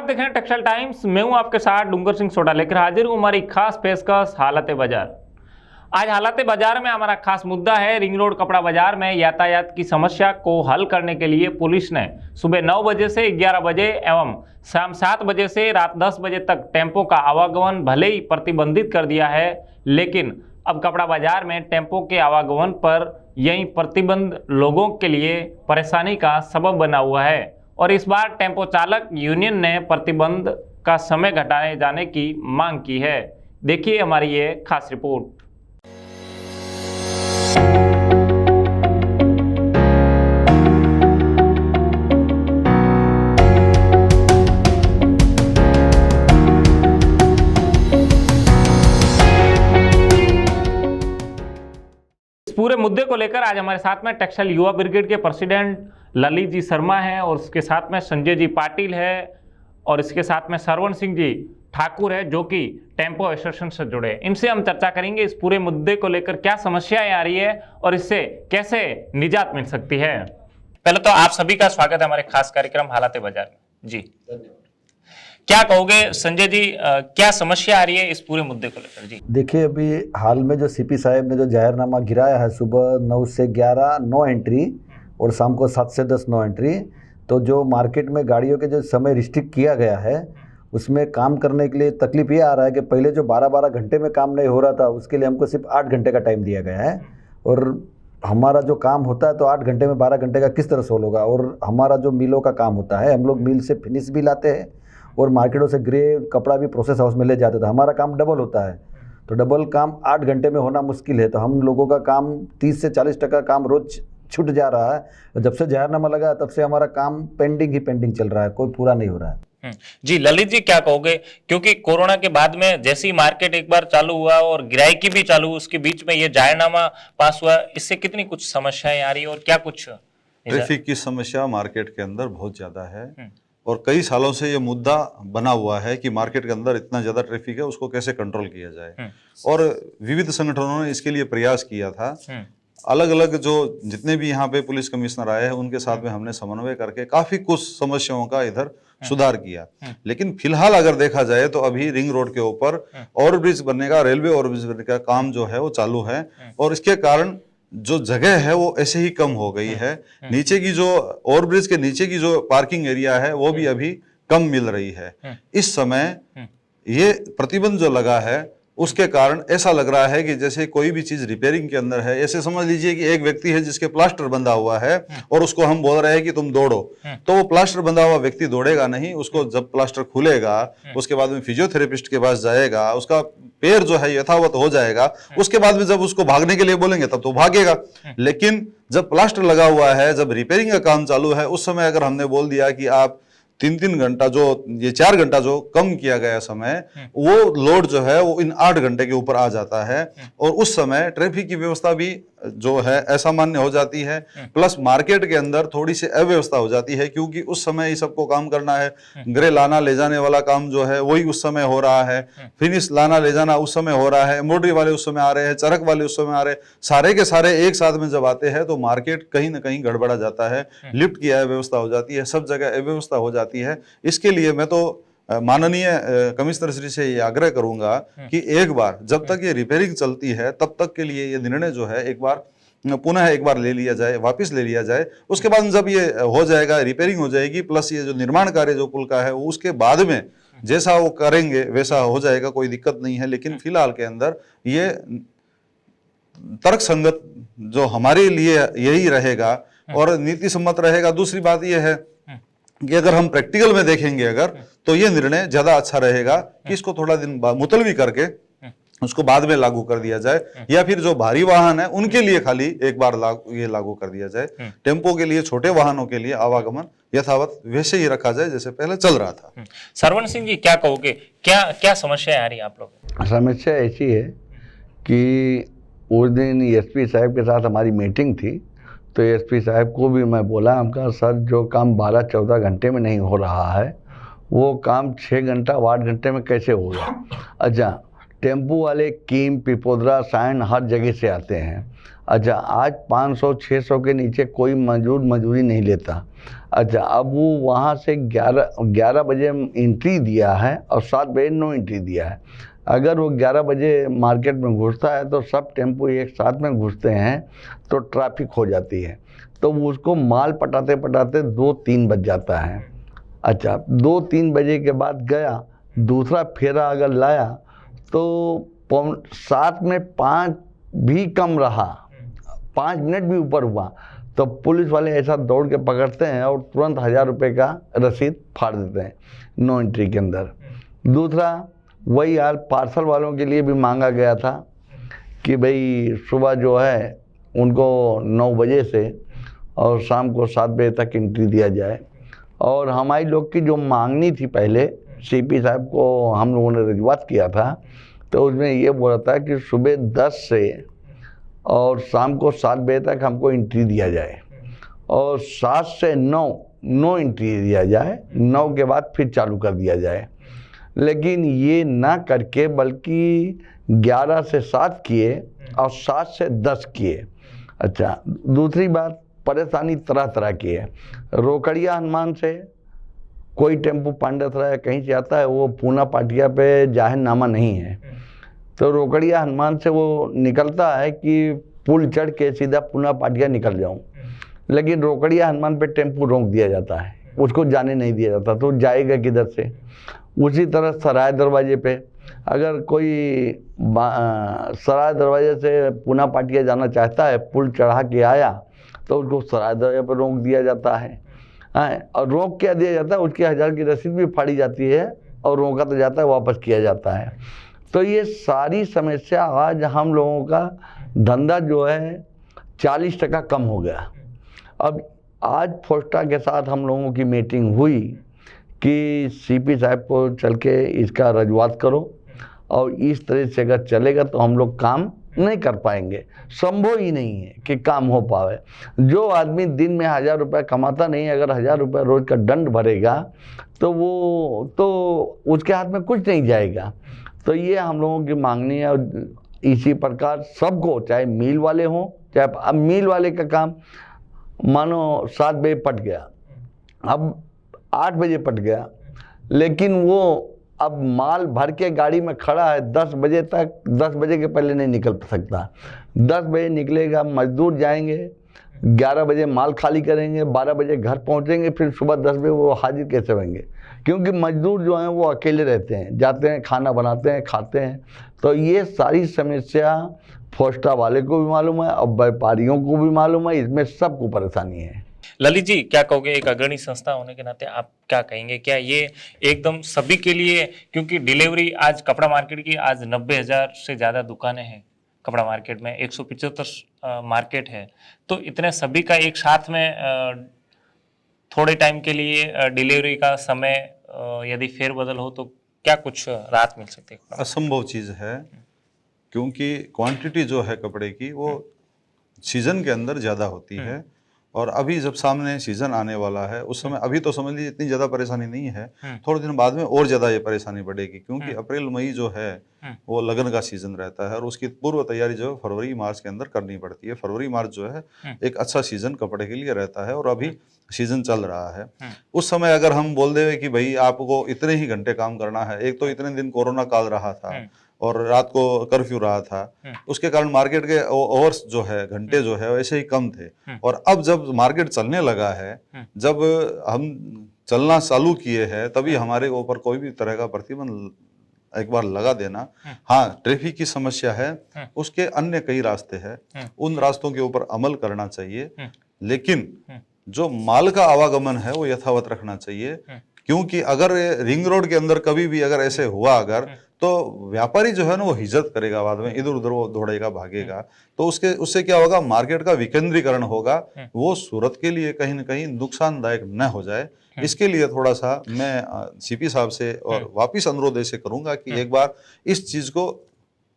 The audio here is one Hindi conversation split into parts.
देख रहे हैं टेक्सटाइल टाइम्स। मैं हूं आपके साथ डूंगर सिंह सोडा लेकर हाजिर हूं हमारी खास पेशकश हालत बाजार। आज हालत बाजार में हमारा खास मुद्दा है रिंग रोड कपड़ा बाजार में यातायात की समस्या को हल करने के लिए पुलिस ने सुबह 9 बजे से 11 बजे एवं शाम 7 बजे से रात 10 बजे तक टेम्पो का आवागमन भले ही प्रतिबंधित कर दिया है, लेकिन अब कपड़ा बाजार में टेम्पो के आवागमन पर यही प्रतिबंध लोगों के लिए परेशानी का सबब बना हुआ है और इस बार टेम्पो चालक यूनियन ने प्रतिबंध का समय घटाए जाने की मांग की है। देखिए हमारी ये खास रिपोर्ट। पूरे मुद्दे को लेकर आज हमारे साथ में टेक्सटाइल युवा ब्रिगेड के प्रेसिडेंट ललित जी शर्मा हैं और उसके साथ में संजय जी पाटिल है और इसके साथ में सरवण सिंह जी ठाकुर है जो कि टेम्पो एसोसिएशन से जुड़े। इनसे हम चर्चा करेंगे इस पूरे मुद्दे को लेकर क्या समस्याएं आ रही है और इससे कैसे निजात मिल सकती है। पहले तो आप सभी का स्वागत है हमारे खास कार्यक्रम हालात बाजार में। जी धन्यवाद। क्या कहोगे संजय जी, क्या समस्या आ रही है इस पूरे मुद्दे को लेकर? जी देखिए, अभी हाल में जो सीपी साहब ने जो जाहिरनामा गिराया है सुबह 9 से 11 9 एंट्री और शाम को 7 से 10 9 एंट्री, तो जो मार्केट में गाड़ियों के जो समय रिस्ट्रिक्ट किया गया है उसमें काम करने के लिए तकलीफ ये आ रहा है कि पहले जो 12-12 घंटे में काम नहीं हो रहा था उसके लिए हमको सिर्फ 8 घंटे का टाइम दिया गया है और हमारा जो काम होता है तो 8 घंटे में 12 घंटे का किस तरह सोल्व होगा। और हमारा जो मिलों का काम होता है, हम लोग मिल से फिनिश भी लाते हैं और मार्केटों से ग्रे कपड़ा भी प्रोसेस हाउस में ले जाते थे। हमारा काम डबल होता है, तो डबल काम 8 घंटे में होना मुश्किल है, तो हम लोगों का काम 30 से 40% काम रोज छूट जा रहा है। जब से जाहिरनामा लगा तब से हमारा काम पेंडिंग चल रहा है, कोई पूरा नहीं हो रहा है। जी ललित जी, क्या कहोगे, क्योंकि कोरोना के बाद में जैसे ही मार्केट एक बार चालू हुआ और गिराई भी चालू, उसके बीच में ये जाहिरनामा पास हुआ, इससे कितनी कुछ समस्याएं आ रही है और क्या कुछ? ट्रैफिक की समस्या मार्केट के अंदर बहुत ज्यादा है और कई सालों से ये मुद्दा बना हुआ है कि मार्केट के अंदर इतना ज्यादा ट्रैफिक है, उसको कैसे कंट्रोल किया जाए। और विविध संगठनों ने इसके लिए प्रयास किया था। अलग अलग जो जितने भी यहाँ पे पुलिस कमिश्नर आए हैं उनके साथ में हमने समन्वय करके काफी कुछ समस्याओं का इधर सुधार किया। लेकिन फिलहाल अगर देखा जाए तो अभी रिंग रोड के ऊपर ओवरब्रिज बनने का, रेलवे ओवरब्रिज बनने का काम जो है वो चालू है और इसके कारण जो जगह है वो ऐसे ही कम हो गई है। नीचे की जो ओवरब्रिज के नीचे की जो पार्किंग एरिया है वो भी अभी कम मिल रही है। इस समय ये प्रतिबंध जो लगा है उसके कारण ऐसा लग रहा है कि जैसे कोई भी चीज रिपेयरिंग के अंदर है, ऐसे समझ लीजिए कि एक व्यक्ति है जिसके प्लास्टर बंधा हुआ है और उसको हम बोल रहे हैं कि तुम दौड़ो, तो वो प्लास्टर बंधा हुआ व्यक्ति दौड़ेगा नहीं। उसको जब प्लास्टर खुलेगा उसके बाद में फिजियोथेरेपिस्ट के पास जाएगा, उसका पैर जो है यथावत हो जाएगा, उसके बाद में जब उसको भागने के लिए बोलेंगे तब तो भागेगा। लेकिन जब प्लास्टर लगा हुआ है, जब रिपेयरिंग का काम चालू है, उस समय अगर हमने बोल दिया कि आप 3-3 घंटा, जो ये 4 घंटा जो कम किया गया समय, वो लोड जो है वो इन 8 घंटे के ऊपर आ जाता है और उस समय ट्रैफिक की व्यवस्था भी जो है असामान्य हो जाती है। प्लस मार्केट के अंदर थोड़ी सी अव्यवस्था हो जाती है क्योंकि उस समय ही सबको काम करना है। ग्रे लाना ले जाने वाला काम जो है वही उस समय हो रहा है, फिनिश लाना ले जाना उस समय हो रहा है, एम्ब्रॉयडरी वाले उस समय आ रहे हैं, चरक वाले उस समय आ रहे हैं। सारे के सारे एक साथ में जब आते हैं तो मार्केट कहीं ना कहीं गड़बड़ा जाता है, लिफ्ट की अव्यवस्था हो जाती है, सब जगह अव्यवस्था हो जाती है। इसके लिए मैं तो माननीय कमिश्नर श्री से ये आग्रह करूंगा कि एक बार जब तक ये रिपेयरिंग चलती है तब तक के लिए ये निर्णय जो है एक बार पुनः एक बार ले लिया जाए, वापस ले लिया जाए। उसके बाद जब ये हो जाएगा, रिपेयरिंग हो जाएगी, प्लस ये जो निर्माण कार्य जो पुल का है वो उसके बाद में जैसा वो करेंगे वैसा हो जाएगा, कोई दिक्कत नहीं है। लेकिन फिलहाल के अंदर ये तर्क संगत जो हमारे लिए यही रहेगा और नीति सम्मत रहेगा। दूसरी बात यह है कि अगर हम प्रैक्टिकल में देखेंगे अगर, तो ये निर्णय ज्यादा अच्छा रहेगा कि इसको थोड़ा दिन मुलतवी करके उसको बाद में लागू कर दिया जाए, या फिर जो भारी वाहन है उनके लिए खाली एक बार ये लागू कर दिया जाए। टेम्पो के लिए, छोटे वाहनों के लिए आवागमन यथावत वैसे ही रखा जाए जैसे पहले चल रहा था। सरवण सिंह जी, क्या कहोगे, क्या समस्या आ रही है आप लोग? समस्या ऐसी है कि उस दिन एसपी साहब के साथ हमारी मीटिंग थी, तो एसपी साहब को भी मैं बोला, हमका सर जो काम 12-14 घंटे में नहीं हो रहा है वो काम 6 घंटा 8 घंटे में कैसे होगा। अच्छा, टेम्पू वाले कीम, पिपोदरा, साइन हर जगह से आते हैं। अच्छा, आज 500-600 के नीचे कोई मजदूर मजदूरी नहीं लेता। अच्छा, अब वो वहाँ से 11 बजे एंट्री दिया है और 7 बजे नो एंट्री दिया है। अगर वो 11 बजे मार्केट में घुसता है तो सब टेम्पो एक साथ में घुसते हैं तो ट्रैफिक हो जाती है, तो उसको माल पटाते पटाते 2-3 बज जाता है। अच्छा, 2-3 बजे के बाद गया, दूसरा फेरा अगर लाया तो 7 में 5 भी कम रहा, 5 मिनट भी ऊपर हुआ तो पुलिस वाले ऐसा दौड़ के पकड़ते हैं और तुरंत 1000 रुपये का रसीद फाड़ देते हैं नो एंट्री के अंदर। दूसरा, वही हाल पार्सल वालों के लिए भी मांगा गया था कि भाई सुबह जो है उनको 9 बजे से और शाम को 7 बजे तक एंट्री दिया जाए। और हमारी लोग की जो मांगनी थी पहले, सीपी साहब को हम लोगों ने रजूआत किया था, तो उसमें ये बोला था कि सुबह 10 से और शाम को 7 बजे तक हमको एंट्री दिया जाए और 7 से 9 नो एंट्री दिया जाए, 9 के बाद फिर चालू कर दिया जाए। लेकिन ये ना करके बल्कि 11 से 7 किए और 7 से 10 किए। अच्छा, दूसरी बात, परेशानी तरह तरह की है। रोकड़िया हनुमान से कोई टेम्पो पांडेसरा या कहीं से आता है, वो पूना पाटिया पे जाहिरनामा नहीं है, तो रोकड़िया हनुमान से वो निकलता है कि पुल चढ़ के सीधा पूना पाटिया निकल जाऊं, लेकिन रोकड़िया हनुमान पे टेम्पो रोक दिया जाता है, उसको जाने नहीं दिया जाता, तो जाएगा किधर से। उसी तरह सराय दरवाजे पे अगर कोई सराय दरवाजे से पूना पाटिया जाना चाहता है, पुल चढ़ा के आया तो उसको सराय दरवाजे पर रोक दिया जाता है। और रोक क्या दिया जाता है, उसकी 1000 की रसीद भी फाड़ी जाती है और रोका तो जाता है, वापस किया जाता है। तो ये सारी समस्या, आज हम लोगों का धंधा जो है 40% कम हो गया। अब आज फोस्टा के साथ हम लोगों की मीटिंग हुई कि सीपी साहब को चल के इसका रजूआत करो, और इस तरह से अगर चलेगा तो हम लोग काम नहीं कर पाएंगे, संभव ही नहीं है कि काम हो पावे। जो आदमी दिन में 1000 रुपये कमाता नहीं, अगर 1000 रुपये रोज का दंड भरेगा तो वो तो उसके हाथ में कुछ नहीं जाएगा। तो ये हम लोगों की मांगनी है। और इसी प्रकार सबको, चाहे मिल वाले हों, चाहे अब मिल वाले का काम मानो 7 बजे पट गया, अब 8 बजे पट गया, लेकिन वो अब माल भर के गाड़ी में खड़ा है 10 बजे तक, 10 बजे के पहले नहीं निकल सकता। 10 बजे निकलेगा, मजदूर जाएंगे, 11 बजे माल खाली करेंगे, 12 बजे घर पहुंचेंगे, फिर सुबह 10 बजे वो हाजिर कैसे होंगे? क्योंकि मजदूर जो हैं वो अकेले रहते हैं, जाते हैं, खाना बनाते हैं, खाते हैं। तो ये सारी समस्या फोस्टा वाले को भी मालूम है और व्यापारियों को भी मालूम है, इसमें सबको परेशानी है। ललित जी, क्या कहोगे, एक अग्रणी संस्था होने के नाते आप क्या कहेंगे? क्या ये एकदम सभी के लिए, क्योंकि डिलीवरी आज कपड़ा मार्केट की आज 90,000 से ज़्यादा दुकानें हैं कपड़ा मार्केट में, 175 मार्केट है, तो इतने सभी का एक साथ में थोड़े टाइम के लिए डिलीवरी का समय यदि फेरबदल हो तो क्या कुछ राहत मिल सकती है? असंभव चीज़ है, क्योंकि क्वांटिटी जो है कपड़े की वो सीजन के अंदर ज़्यादा होती है, और अभी जब सामने सीजन आने वाला है उस समय, अभी तो समझ लीजिए इतनी ज़्यादा परेशानी नहीं है, थोड़े दिन बाद में और ज़्यादा ये परेशानी बढ़ेगी, क्योंकि अप्रैल मई जो है वो लगन का सीजन रहता है और उसकी पूर्व तैयारी जो है फरवरी मार्च के अंदर करनी पड़ती है। फरवरी मार्च जो है एक अच्छा सीजन कपड़े के लिए रहता है, और अभी सीजन चल रहा है। उस समय अगर हम बोल दें कि भाई आपको इतने ही घंटे काम करना है, एक तो इतने दिन कोरोना काल रहा था और रात को कर्फ्यू रहा था, उसके कारण मार्केट के ओवर्स जो है, घंटे जो है वैसे ही कम थे। और अब जब मार्केट चलने लगा है, जब हम चलना चालू किए हैं, तभी हमारे ऊपर कोई भी तरह का प्रतिबंध एक बार लगा देना। हाँ, ट्रैफिक की समस्या है, उसके अन्य कई रास्ते हैं, उन रास्तों के ऊपर अमल करना चाहिए, लेकिन जो माल का आवागमन है वो यथावत रखना चाहिए। क्योंकि अगर रिंग रोड के अंदर कभी भी अगर ऐसे हुआ अगर, तो व्यापारी जो है ना वो हिजरत करेगा, बाद में इधर उधर वो दौड़ेगा, भागेगा, तो उससे क्या होगा, मार्केट का विकेंद्रीकरण होगा, वो सूरत के लिए कहीं ना कहीं नुकसानदायक न हो जाए। इसके लिए थोड़ा सा मैं सीपी साहब से और वापिस अनुरोध ऐसे करूंगा कि एक बार इस चीज को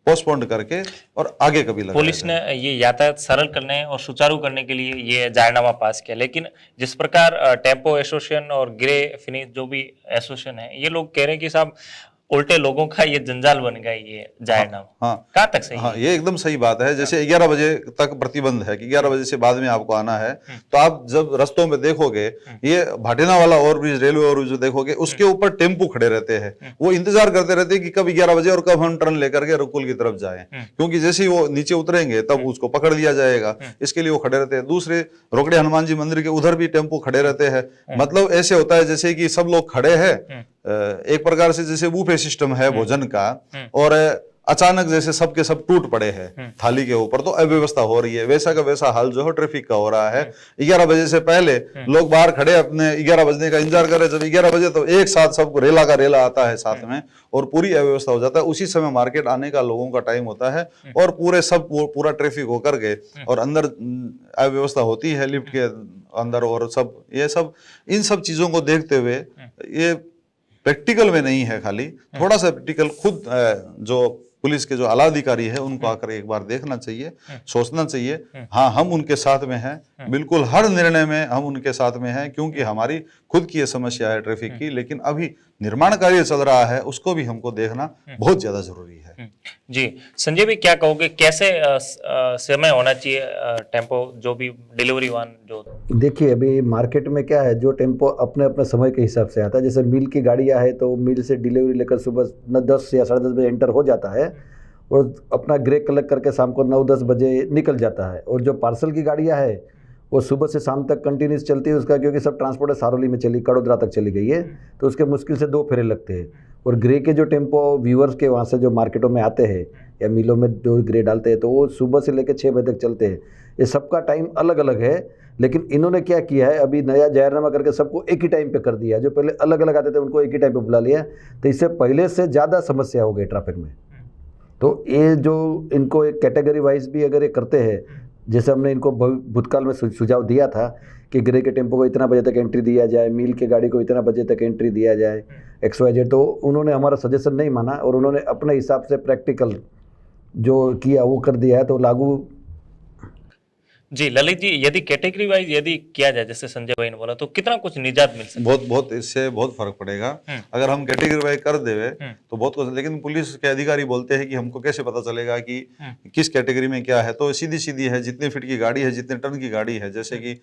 पोस्टपोन करके और आगे कभी लगाया पुलिस ने ये यातायात सरल करने और सुचारू करने के लिए ये जायरनामा पास किया, लेकिन जिस प्रकार टेम्पो एसोसिएशन और ग्रे फिनिश जो भी एसोसिएशन है, ये लोग कह रहे हैं कि साहब उल्टे लोगों का ये जंजाल बन गया ये जाहिरनामा। हाँ कहाँ तक सही हाँ, है? ये एकदम सही बात है। जैसे 11 बजे तक प्रतिबंध है कि 11 बजे से बाद में आपको आना है, तो आप जब रस्तों में देखोगे ये भाटिना वाला ओवरब्रिज, रेलवे ओवरब्रिज जो देखोगे उसके ऊपर टेम्पो खड़े रहते हैं, वो इंतजार करते रहते हैं कि कब 11 बजे और कब हम टर्न लेकर के रुकुल की तरफ जाएं, क्योंकि जैसे ही वो नीचे उतरेंगे तब उसको पकड़ लिया जाएगा, इसके लिए वो खड़े रहते हैं। दूसरे रोकड़े हनुमान जी मंदिर के उधर भी टेम्पो खड़े रहते हैं। मतलब ऐसे होता है जैसे कि सब लोग खड़े हैं, एक प्रकार से जैसे बूफे सिस्टम है भोजन का, और अचानक जैसे सबके सब टूट पड़े हैं थाली के ऊपर, तो अव्यवस्था हो रही है। वैसा का वैसा हाल जो है ट्रैफिक का हो रहा है। 11 बजे से पहले लोग बाहर खड़े अपने 11 बजने का इंतजार कर रहे, जब 11 बजे तो एक साथ सबको रेला का रेला आता है साथ में, और पूरी अव्यवस्था हो जाता है। उसी समय मार्केट आने का लोगों का टाइम होता है, और पूरा ट्रैफिक होकर के और अंदर अव्यवस्था होती है लिफ्ट के अंदर, और सब ये सब इन सब चीजों को देखते हुए ये प्रैक्टिकल में नहीं है, खाली थोड़ा सा प्रैक्टिकल खुद जो पुलिस के जो आला अधिकारी है उनको आकर एक बार देखना चाहिए, सोचना चाहिए। हाँ, हम उनके साथ में हैं, बिल्कुल हर निर्णय में हम उनके साथ में हैं, क्योंकि हमारी खुद की ये समस्या है ट्रैफिक की, लेकिन अभी निर्माण कार्य चल रहा है, उसको भी हमको देखना बहुत ज्यादा जरूरी है। जी संजय भाई, क्या कहोगे, कैसे समय होना चाहिए टेम्पो जो भी डिलीवरी वाहन जो? देखिए, अभी मार्केट में क्या है, जो टेम्पो अपने अपने समय के हिसाब से आता है। जैसे मिल की गाड़ियां है तो मिल से डिलीवरी लेकर सुबह 10 या 10:30 बजे एंटर हो जाता है, और अपना ग्रे कलेक्ट करके शाम को 9-10 बजे निकल जाता है। और जो पार्सल की गाड़ियां है वो सुबह से शाम तक कंटिन्यूस चलती है उसका, क्योंकि सब ट्रांसपोर्ट सारोली में चली, कड़ोदरा तक चली गई है, तो उसके मुश्किल से 2 फेरे लगते हैं। और ग्रे के जो टेम्पो व्यूअर्स के वहाँ से जो मार्केटों में आते हैं या मिलों में जो ग्रे डालते हैं, तो वो सुबह से लेकर 6 बजे तक चलते हैं। ये सबका टाइम अलग अलग है, लेकिन इन्होंने क्या किया है, अभी नया जाहिरनामा करके सबको एक ही टाइम पे कर दिया। जो पहले अलग अलग आते थे उनको एक ही टाइम पे बुला लिया, तो इससे पहले से ज़्यादा समस्या हो गई ट्रैफिक में। तो ये जो इनको एक कैटेगरी वाइज भी अगर ये करते हैं, जैसे हमने इनको भूतकाल में सुझाव दिया था कि ग्रे के टेम्पो को इतना बजे तक एंट्री दिया जाए, मील के गाड़ी को इतना बजे तक एंट्री दिया जाए, XYZ, तो उन्होंने हमारा सजेशन नहीं माना और उन्होंने अपने हिसाब से प्रैक्टिकल जो किया वो कर दिया है, तो लागू। जी ललित जी, यदि कैटेगरी वाइज यदि किया जाए जैसे संजय भाई ने बोला, तो कितना कुछ निजात मिल सकता है? बहुत इससे बहुत फर्क पड़ेगा। अगर हम कैटेगरी वाइज कर देवे तो बहुत कुछ, लेकिन पुलिस के अधिकारी बोलते हैं कि हमको कैसे पता चलेगा कि किस कैटेगरी में क्या है। तो सीधी सीधी है, जितने फीट की गाड़ी है, जितने टन की गाड़ी है, जैसे कि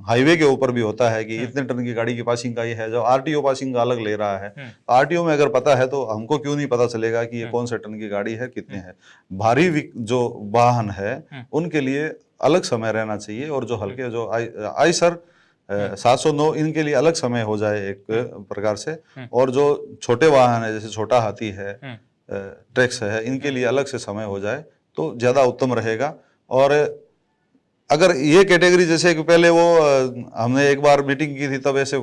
हाईवे के ऊपर भी होता है कि इतने टन की गाड़ी की पासिंग का ये है, जो RTO पासिंग का अलग ले रहा है। RTO में अगर पता है तो हमको क्यों नहीं पता चलेगा कि ये कौन से टन की गाड़ी है, कितने है। भारी जो वाहन है उनके लिए अलग समय रहना चाहिए, और जो हल्के जो आयसर 709 इनके लिए अलग समय हो जाए एक प्रकार से, और जो छोटे वाहन है जैसे छोटा हाथी है, ट्रैक्स है, इनके लिए अलग से समय हो जाए तो ज्यादा उत्तम रहेगा। और अगर ये कैटेगरी, जैसे कि पहले वो हमने एक बार मीटिंग की थी तब ऐसे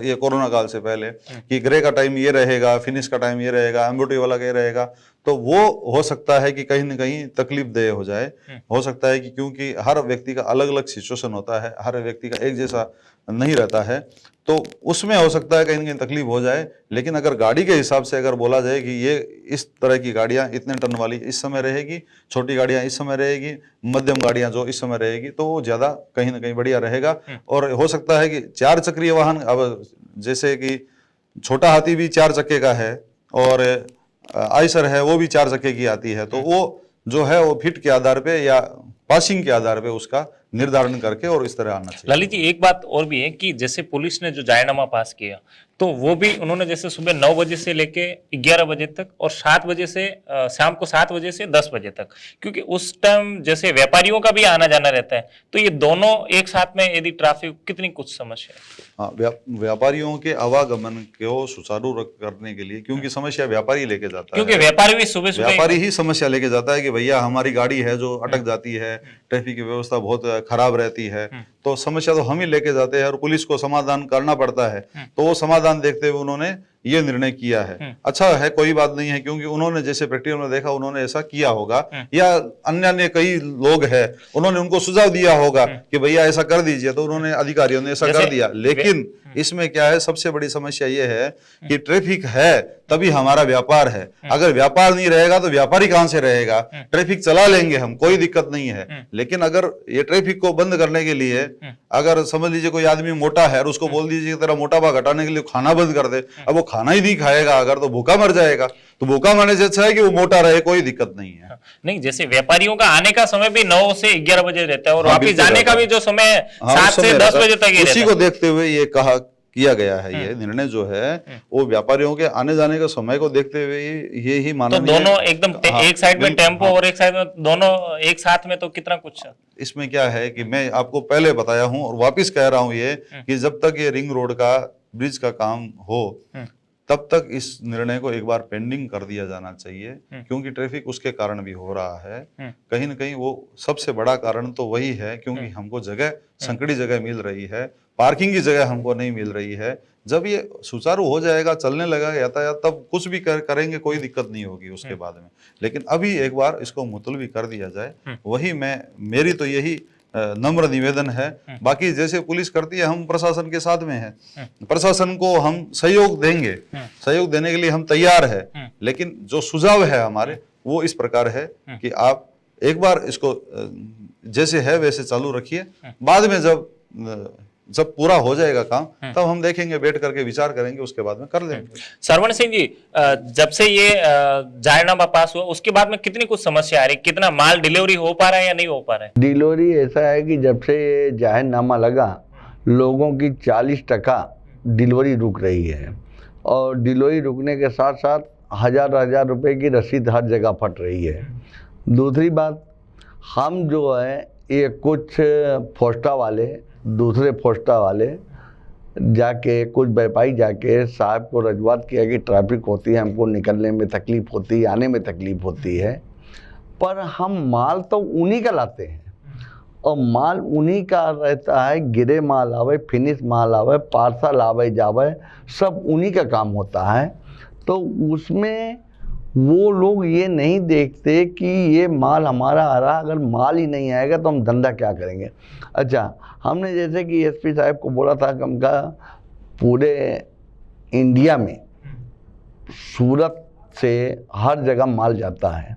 ये कोरोना काल से पहले कि ग्रे का टाइम ये रहेगा, फिनिश का टाइम ये रहेगा, एम्ब्रॉयडरी वाला ये रहेगा, तो वो हो सकता है कि कहीं ना कहीं तकलीफ देह हो जाए। हो सकता है कि क्योंकि हर व्यक्ति का अलग अलग सिचुएशन होता है, हर व्यक्ति का एक जैसा नहीं रहता है, तो उसमें हो सकता है कहीं ना कहीं तकलीफ हो जाए। लेकिन अगर गाड़ी के हिसाब से अगर बोला जाए कि ये इस तरह की गाड़ियां इतने टन वाली इस समय रहेगी, छोटी गाड़ियां इस समय रहेगी, मध्यम गाड़ियां जो इस समय रहेगी, तो वो ज्यादा कहीं ना कहीं बढ़िया रहेगा। और हो सकता है कि 4 चक्रीय वाहन, अब जैसे कि छोटा हाथी भी 4 चक्के का है और आयसर है वो भी 4 चक्के की आती है, तो वो जो है वो फिट के आधार पे या पासिंग के आधार पे उसका निर्धारण करके और इस तरह आना चाहिए। ललित जी, एक बात और भी है कि जैसे पुलिस ने जो जायरनामा पास किया, तो वो भी उन्होंने जैसे सुबह 9 बजे से लेके 11 बजे तक और 7 बजे से शाम को 7 बजे से 10 बजे तक, क्योंकि उस टाइम जैसे व्यापारियों का भी आना जाना रहता है, तो ये दोनों एक साथ में यदि ट्रैफिक कितनी कुछ समस्या है। हाँ, व्यापारियों के आवागमन को सुचारू करने के लिए, क्योंकि समस्या व्यापारी लेके जाता है, क्योंकि व्यापारी भी सुबह व्यापारी ही समस्या लेके जाता है कि भैया हमारी गाड़ी है जो अटक जाती है, ट्रैफिक की व्यवस्था बहुत खराब रहती है, तो समस्या तो हम ही लेके जाते हैं और पुलिस को समाधान करना पड़ता है। तो वो समाधान देखते हुए उन्होंने ये निर्णय किया है। अच्छा है, कोई बात नहीं है, क्योंकि उन्होंने जैसे प्रैक्टिकल में देखा, उन्होंने ऐसा किया होगा या अन्य कई लोग हैं उन्होंने उनको सुझाव दिया होगा कि भैया ऐसा कर दीजिए, तो उन्होंने अधिकारियों ने ऐसा कर दिया। लेकिन इसमें क्या है, सबसे बड़ी समस्या ये है कि ट्रैफिक है तभी हमारा व्यापार है। अगर व्यापार नहीं रहेगा तो व्यापारी कहां से रहेगा? ट्रैफिक चला लेंगे हम, कोई दिक्कत नहीं है, लेकिन अगर ये ट्रैफिक को बंद करने के लिए अगर समझ लीजिए कोई आदमी मोटा है और उसको बोल दीजिए तेरा मोटापा घटाने के लिए खाना बंद कर दे, अब वो खाना ही नहीं खाएगा अगर तो भूखा मर जाएगा। तो भूखा मरने से अच्छा है कि वो मोटा रहे, कोई दिक्कत नहीं है। नहीं, जैसे व्यापारियों का आने का समय भी 9 से 11 बजे रहता है और हाँ, वापिस बिल्कुल जाने का रहता भी जो समय है हाँ, 7 उस से समय 10 रहता है। बजे तक ही उसी रहता को देखते हुए ये किया गया है। ये निर्णय जो है वो व्यापारियों के आने जाने के समय को देखते हुए ये ही माना। तो दोनों एकदम हाँ, एक साइड में टेम्पो और एक साइड में दोनों एक साथ में, तो कितना कुछ। इसमें क्या है कि मैं आपको पहले बताया हूं और वापिस कह रहा हूं ये कि जब तक ये रिंग रोड का ब्रिज का काम हो तब तक इस निर्णय को एक बार पेंडिंग कर दिया जाना चाहिए, क्योंकि ट्रैफिक उसके कारण भी हो रहा है। कहीं ना कहीं वो सबसे बड़ा कारण तो वही है, क्योंकि हमको जगह संकड़ी जगह मिल रही है, पार्किंग की जगह हमको नहीं मिल रही है। जब ये सुचारू हो जाएगा, चलने लगा यातायात, तब कुछ भी करेंगे, कोई दिक्कत नहीं होगी उसके बाद में। लेकिन अभी एक बार इसको मुलतवी कर दिया जाए, वही मेरी तो यही नम्र निवेदन है। बाकी जैसे पुलिस करती है, हम प्रशासन के साथ में है, प्रशासन को हम सहयोग देंगे, सहयोग देने के लिए हम तैयार है। लेकिन जो सुझाव है हमारे वो इस प्रकार है कि आप एक बार इसको जैसे है वैसे चालू रखिए, बाद में जब पूरा हो जाएगा काम तब हम देखेंगे, बैठ करके विचार करेंगे, उसके बाद में कर लेंगे। सरवण सिंह जी, जब से ये जाहिरनामा पास हुआ उसके बाद में कितनी कुछ समस्या आ रही, कितना माल डिलीवरी हो पा रहा है या नहीं हो पा रहा है? डिलीवरी ऐसा है कि जब से ये जाहिरनामा लगा, लोगों की 40% डिलीवरी रुक रही है, और डिलीवरी रुकने के साथ साथ हजार रुपए की रसीद हर जगह फट रही है। दूसरी बात, हम जो है ये कुछ फोस्टा वाले, दूसरे फोस्टा वाले जाके, कुछ व्यापारी जाके साहब को रजूआत किया कि ट्रैफिक होती है, हमको निकलने में तकलीफ होती है, आने में तकलीफ होती है, पर हम माल तो उन्हीं का लाते हैं और माल उन्हीं का रहता है। गिरे माल आवे, फिनिश माल आवे, पार्सल आवे जावे, सब उन्हीं का काम होता है। तो उसमें वो लोग ये नहीं देखते कि ये माल हमारा आ रहा, अगर माल ही नहीं आएगा तो हम धंधा क्या करेंगे। अच्छा, हमने जैसे कि एसपी साहब को बोला था कि उनका पूरे इंडिया में सूरत से हर जगह माल जाता है,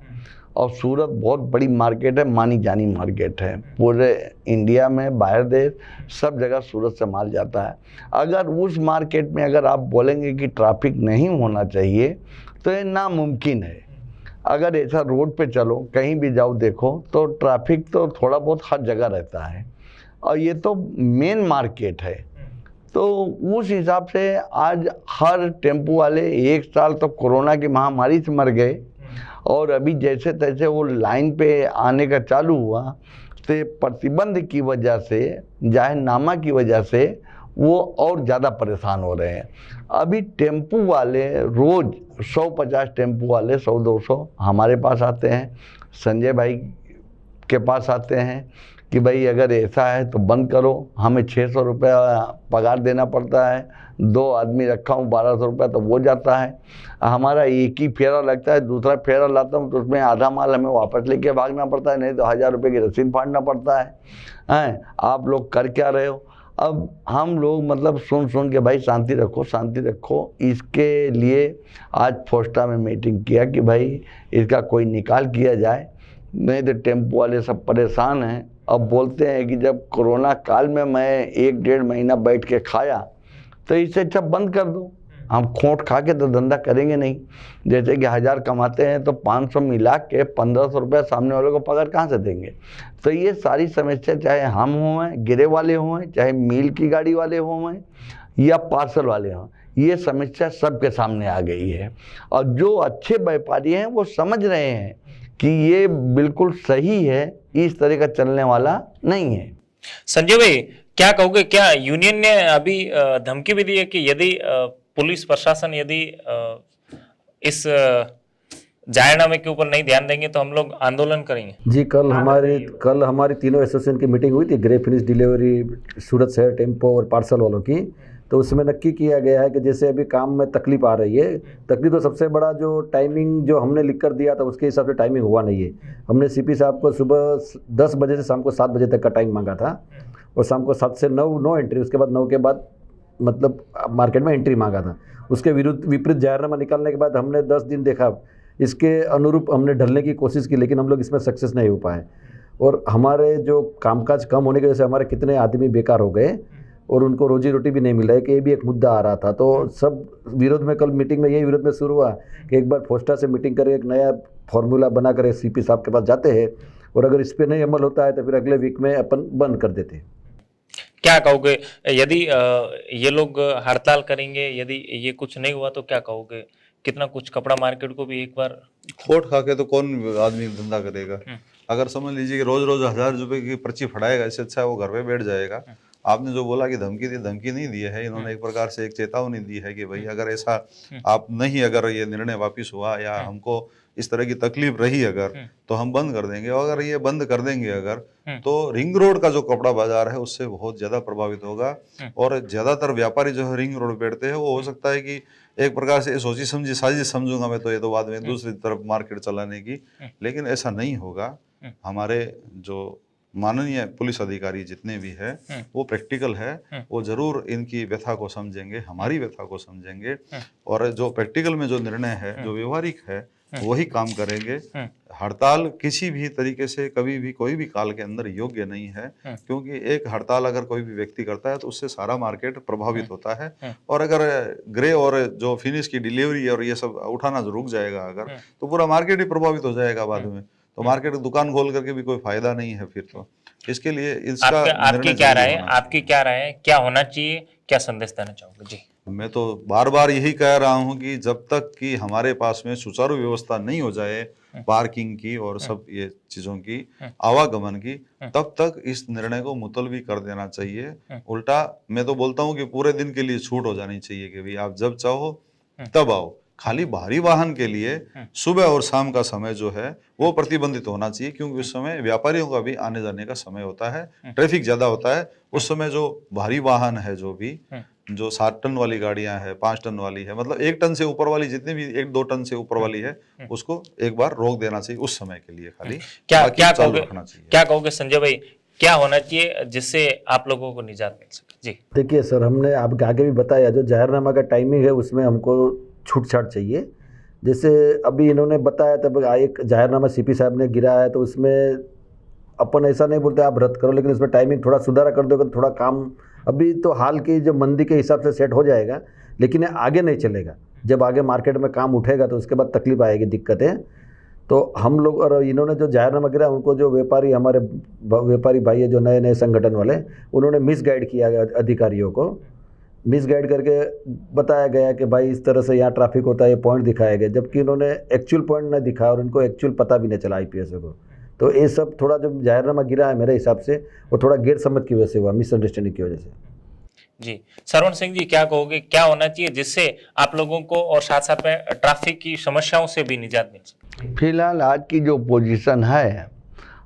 और सूरत बहुत बड़ी मार्केट है, मानी जानी मार्केट है, पूरे इंडिया में बाहर देश सब जगह सूरत से माल जाता है। अगर उस मार्केट में अगर आप बोलेंगे कि ट्रैफिक नहीं होना चाहिए तो ये नामुमकिन है। अगर ऐसा रोड पे चलो, कहीं भी जाओ देखो, तो ट्रैफिक तो थोड़ा बहुत हर जगह रहता है, और ये तो मेन मार्केट है। तो उस हिसाब से आज हर टेम्पो वाले, एक साल तो कोरोना की महामारी से मर गए, और अभी जैसे तैसे वो लाइन पे आने का चालू हुआ, तो प्रतिबंध की वजह से, जाहिरनामा की वजह से वो और ज़्यादा परेशान हो रहे हैं। अभी टेम्पू वाले रोज़ 150 टेम्पू वाले 100-200 हमारे पास आते हैं, संजय भाई के पास आते हैं कि भाई अगर ऐसा है तो बंद करो, हमें 600 रुपया पगार देना पड़ता है, 2 आदमी रखा हूँ 1200 रुपया तो वो जाता है। हमारा एक ही फेरा लगता है, दूसरा फेरा लाता हूँ तो उसमें आधा माल हमें वापस लेके भागना पड़ता है, नहीं तो 1000 रुपये की रसीद फाड़ना पड़ता है। आप लोग कर क्या रहे हो? अब हम लोग मतलब सुन के भाई शांति रखो, शांति रखो। इसके लिए आज फोस्टा में मीटिंग किया कि भाई इसका कोई निकाल किया जाए, नहीं तो टेम्पो वाले सब परेशान हैं। अब बोलते हैं कि जब कोरोना काल में मैं 1-1.5 महीना बैठ के खाया, तो इससे अच्छा बंद कर दो। हम खोट खा के तो धंधा करेंगे नहीं। जैसे कि 1000 कमाते हैं तो 500 मिला के 1500 रुपये सामने वाले को पगार कहाँ से देंगे। तो ये सारी समस्या, चाहे हम हों, गिरे वाले हों, चाहे मील की गाड़ी वाले हों या पार्सल वाले हों, ये समस्या सबके सामने आ गई है। और जो अच्छे व्यापारी हैं वो समझ रहे हैं कि ये बिल्कुल सही है, इस तरह का चलने वाला नहीं है। संजय भाई, क्या कहोगे, क्या यूनियन ने अभी धमकी भी दी है कि यदि पुलिस प्रशासन यदि इस जाहिरनामे के ऊपर नहीं ध्यान देंगे तो हम लोग आंदोलन करेंगे? जी, कल हमारी तीनों एसोसिएशन की मीटिंग हुई थी, ग्रे फिनिश डिलीवरी सूरत शहर टेम्पो और पार्सल वालों की। तो उसमें नक्की किया गया है कि जैसे अभी काम में तकलीफ आ रही है, तकलीफ तो सबसे बड़ा जो टाइमिंग जो हमने लिख कर दिया था उसके हिसाब से टाइमिंग हुआ नहीं है। हमने सीपी साहब को सुबह 10 बजे से शाम को 7 बजे तक का टाइम मांगा था, और शाम को 7 से 9 एंट्री, उसके बाद 9 के बाद मतलब मार्केट में एंट्री मांगा था। उसके विपरीत जाहिरनामा निकालने के बाद हमने 10 दिन देखा, इसके अनुरूप हमने ढलने की कोशिश की, लेकिन हम लोग इसमें सक्सेस नहीं हो पाए। और हमारे जो कामकाज कम होने की वजह से हमारे कितने आदमी बेकार हो गए, और उनको रोजी रोटी भी नहीं मिल रहा है, कि ये भी एक मुद्दा आ रहा था। तो सब विरोध में, कल मीटिंग में यही विरोध में शुरू हुआ कि एक बार फोस्टा से मीटिंग करके एक नया फॉर्मूला बना कर सीपी साहब के पास जाते हैं, और अगर इस पर नहीं अमल होता है तो फिर अगले वीक में अपन बंद कर देते हैं। क्या कहोगे यदि ये लोग हड़ताल करेंगे, यदि ये कुछ नहीं हुआ तो क्या कहोगे? कितना कुछ कपड़ा मार्केट को भी एक बार खोट खा के तो कौन आदमी धंधा करेगा। अगर समझ लीजिए कि रोज रोज 1000 रुपए की पर्ची फटाएगा, इससे अच्छा है वो घर पे बैठ जाएगा। आपने जो बोला कि धमकी दी, धमकी नहीं दी है, इन्होंने एक प्रकार से एक चेतावनी दी है कि भाई अगर ऐसा आप नहीं, अगर ये निर्णय वापिस हुआ या हमको इस तरह की तकलीफ रही अगर, तो हम बंद कर देंगे। और अगर ये बंद कर देंगे अगर, तो रिंग रोड का जो कपड़ा बाजार है उससे बहुत ज्यादा प्रभावित होगा। और ज्यादातर व्यापारी जो है रिंग रोड बैठते हैं, वो हो सकता है कि एक प्रकार से सोची समझी साजिश समझूंगा मैं तो, ये तो बाद में दूसरी तरफ मार्केट चलाने की, लेकिन ऐसा नहीं होगा। हमारे जो माननीय पुलिस अधिकारी जितने भी है वो प्रैक्टिकल है, वो जरूर इनकी व्यथा को समझेंगे, हमारी व्यथा को समझेंगे, और जो प्रैक्टिकल में जो निर्णय है, जो व्यवहारिक है, वही काम करेंगे। हड़ताल किसी भी तरीके से कभी भी कोई भी काल के अंदर योग्य नहीं है, क्योंकि एक हड़ताल अगर कोई भी व्यक्ति करता है तो उससे सारा मार्केट प्रभावित होता है। और अगर ग्रे और जो फिनिश की डिलीवरी और ये सब उठाना जो रुक जाएगा अगर, तो पूरा मार्केट ही प्रभावित हो जाएगा बाद में। तो मार्केट दुकान खोल करके भी कोई फायदा नहीं है फिर तो। इसके लिए इसका आपकी क्या राय है? आपकी क्या राय है? क्या होना चाहिए? क्या संदेश देना चाहोगे? जी, मैं तो बार बार यही कह रहा हूं कि जब तक कि हमारे पास में सुचारू व्यवस्था नहीं हो जाए पार्किंग की और सब ये चीजों की, आवागमन की, तब तक इस निर्णय को मुलतवी कर देना चाहिए। उल्टा मैं तो बोलता हूं कि पूरे दिन के लिए छूट हो जानी चाहिए कि भाई आप जब चाहो तब आओ। खाली भारी वाहन के लिए सुबह और शाम का समय जो है वो प्रतिबंधित होना चाहिए, क्योंकि उस समय व्यापारियों का भी आने जाने का समय होता है, ट्रैफिक ज्यादा होता है। उस समय जो भारी वाहन है, जो भी जो 7 टन वाली गाड़ियां है, 5 टन वाली है, मतलब 1 टन से ऊपर वाली जितनी भी 1-2 टन से ऊपर वाली है, उसको एक बार रोक देना चाहिए उस समय के लिए खाली। क्या कहोगे संजय भाई, क्या होना चाहिए जिससे आप लोगों को निजात मिल सके? जी, देखिए सर, हमने आपके आगे भी बताया, जो जाहिरनामा का टाइमिंग है उसमें हमको छूट छाट चाहिए। जैसे अभी इन्होंने बताया, तब एक जाहिरनामा सीपी साहब ने गिराया है, तो उसमें अपन ऐसा नहीं बोलते आप रद्द करो, लेकिन उसमें टाइमिंग थोड़ा सुधारा कर दोगे तो थोड़ा काम अभी तो हाल की जो मंदी के हिसाब से सेट हो जाएगा, लेकिन आगे नहीं चलेगा। जब आगे मार्केट में काम उठेगा तो उसके बाद तकलीफ आएगी, दिक्कतें। तो हम लोग, और इन्होंने जो जाहिरनामा गिरा उनको जो व्यापारी, हमारे व्यापारी भाई है जो नए नए संगठन वाले, उन्होंने मिसगाइड किया गया अधिकारियों को, मिसगाइड करके बताया गया कि भाई इस तरह से यहाँ ट्रैफिक होता है, ये पॉइंट दिखाए गए, जबकि इन्होंने एक्चुअल पॉइंट नहीं दिखाया और उनको एक्चुअल पता भी नहीं चला IPS को। तो ये सब थोड़ा जो जाहिरनामा गिरा है मेरे हिसाब से वो थोड़ा गैर समझ की वजह से हुआ, मिसअंडरस्टैंडिंग की वजह से। जी, सरवण सिंह जी, क्या कहोगे? क्या होना चाहिए जिससे आप लोगों को और साथ साथ में ट्रैफिक की समस्याओं से भी निजात मिल सके? फिलहाल आज की जो पोजीशन है,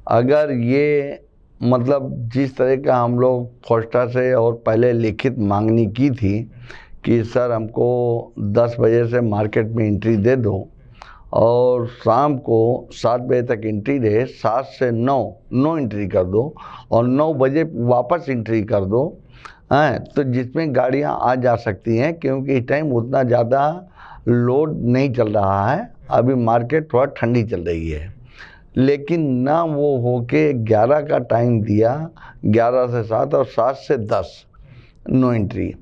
अगर ये मतलब जिस तरह का हम लोग फोस्टा से और पहले लिखित मांगनी की थी कि सर हमको 10 बजे से मार्केट में एंट्री दे दो और शाम को 7 बजे तक एंट्री रहे, 7 से 9 एंट्री कर दो और 9 बजे वापस एंट्री कर दो, हैं, तो जिसमें गाड़ियां आ जा सकती हैं, क्योंकि इस टाइम उतना ज़्यादा लोड नहीं चल रहा है, अभी मार्केट थोड़ा ठंडी चल रही है। लेकिन ना वो होके 11 का टाइम दिया, 11 से 7 और 7 से 10 नो एंट्री।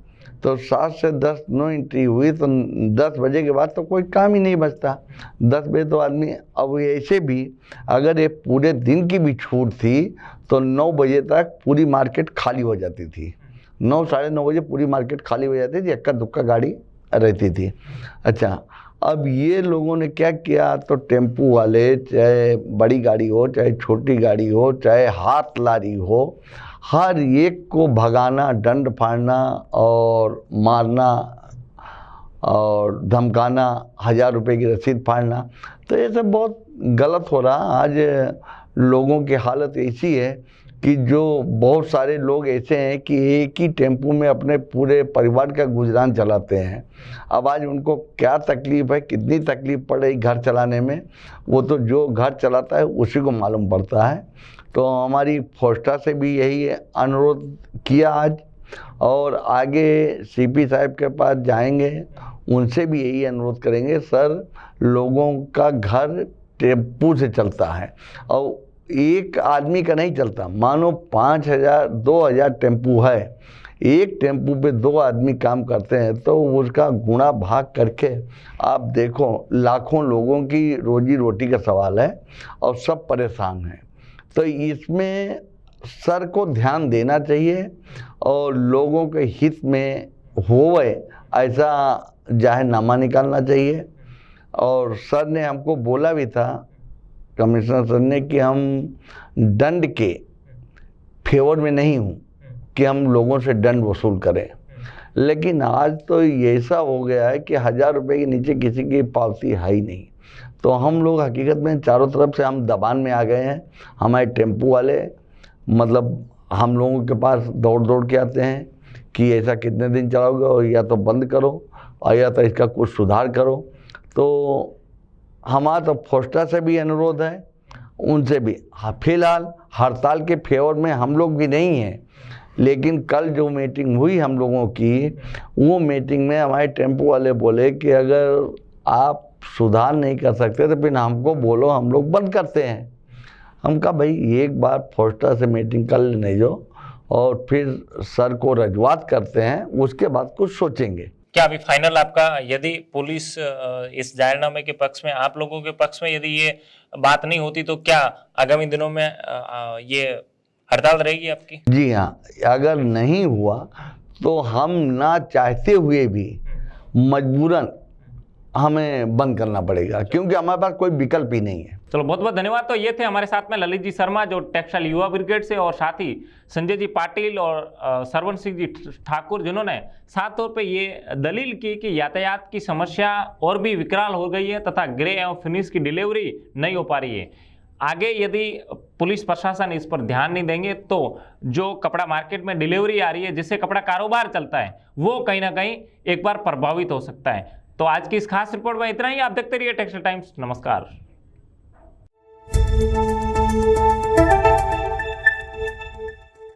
तो 7 से 10 नो एंट्री हुई तो 10 बजे के बाद तो कोई काम ही नहीं बचता। 10 बजे तो आदमी, अब ऐसे भी अगर ये पूरे दिन की भी छूट थी तो 9 बजे तक पूरी मार्केट खाली हो जाती थी, 9 साढ़े 9 बजे पूरी मार्केट खाली हो जाती थी, इक्का दुक्का गाड़ी रहती थी। अच्छा, अब ये लोगों ने क्या किया, तो टेम्पू वाले, चाहे बड़ी गाड़ी हो, चाहे छोटी गाड़ी हो, चाहे हाथ लारी हो, हर एक को भगाना, दंड फाड़ना और मारना और धमकाना, 1000 रुपये की रसीद फाड़ना, तो ये सब बहुत गलत हो रहा। आज लोगों की हालत ऐसी है कि जो बहुत सारे लोग ऐसे हैं कि एक ही टेम्पू में अपने पूरे परिवार का गुजरान चलाते हैं। अब आज उनको क्या तकलीफ़ है, कितनी तकलीफ़ पड़ रही घर चलाने में, वो तो जो घर चलाता है उसी को मालूम पड़ता है। तो हमारी फोस्टा से भी यही अनुरोध किया आज, और आगे CP साहब के पास जाएंगे, उनसे भी यही अनुरोध करेंगे, सर लोगों का घर टेम्पू से चलता है और एक आदमी का नहीं चलता। मानो 5000 2000 टेम्पू है, एक टेम्पू पे 2 आदमी काम करते हैं तो उसका गुणा भाग करके आप देखो, लाखों लोगों की रोजी रोटी का सवाल है और सब परेशान हैं। तो इसमें सर को ध्यान देना चाहिए और लोगों के हित में होवे ऐसा जाहिरनामा निकालना चाहिए। और सर ने हमको बोला भी था, कमिश्नर सर ने, कि हम दंड के फेवर में नहीं हूँ कि हम लोगों से दंड वसूल करें, लेकिन आज तो ऐसा हो गया है कि 1000 रुपये के नीचे किसी की पावती है ही नहीं। तो हम लोग हकीकत में चारों तरफ से हम दबान में आ गए हैं। हमारे टेम्पू वाले मतलब हम लोगों के पास दौड़ दौड़ के आते हैं कि ऐसा कितने दिन चलाओगे, और या तो बंद करो और या तो इसका कुछ सुधार करो। तो हमारा तो फोस्टा से भी अनुरोध है, उनसे भी। फिलहाल हड़ताल के फेवर में हम लोग भी नहीं हैं, लेकिन कल जो मीटिंग हुई हम लोगों की, वो मीटिंग में हमारे टेम्पो वाले बोले कि अगर आप सुधार नहीं कर सकते तो फिर हमको बोलो, हम लोग बंद करते हैं। हम कहा भाई एक बार फोस्टा से मीटिंग कर लेने जो, और फिर सर को रजूआत करते हैं, उसके बाद कुछ सोचेंगे। क्या अभी फाइनल आपका, यदि पुलिस इस जाहिरनामे के पक्ष में, आप लोगों के पक्ष में यदि ये बात नहीं होती, तो क्या आगामी दिनों में ये हड़ताल रहेगी आपकी? जी हाँ, अगर नहीं हुआ तो हम ना चाहते हुए भी मजबूरन हमें बंद करना पड़ेगा, क्योंकि हमारे पास कोई विकल्प ही नहीं है। चलो बहुत बहुत धन्यवाद। तो ये थे हमारे साथ में ललित जी शर्मा, जो टेक्सटाइल युवा ब्रिगेड से, और साथ ही संजय जी पाटिल और सरवन सिंह जी ठाकुर, जिन्होंने साफ तौर पे ये दलील की कि यातायात की समस्या और भी विकराल हो गई है तथा ग्रे एवं फिनिश की डिलीवरी नहीं हो पा रही है। आगे यदि पुलिस प्रशासन इस पर ध्यान नहीं देंगे तो जो कपड़ा मार्केट में डिलीवरी आ रही है, जिससे कपड़ा कारोबार चलता है, वो कहीं ना कहीं एक बार प्रभावित हो सकता है। तो आज की इस खास रिपोर्ट में इतना ही। आप देखते रहिए टेक्सटाइल टाइम्स। नमस्कार।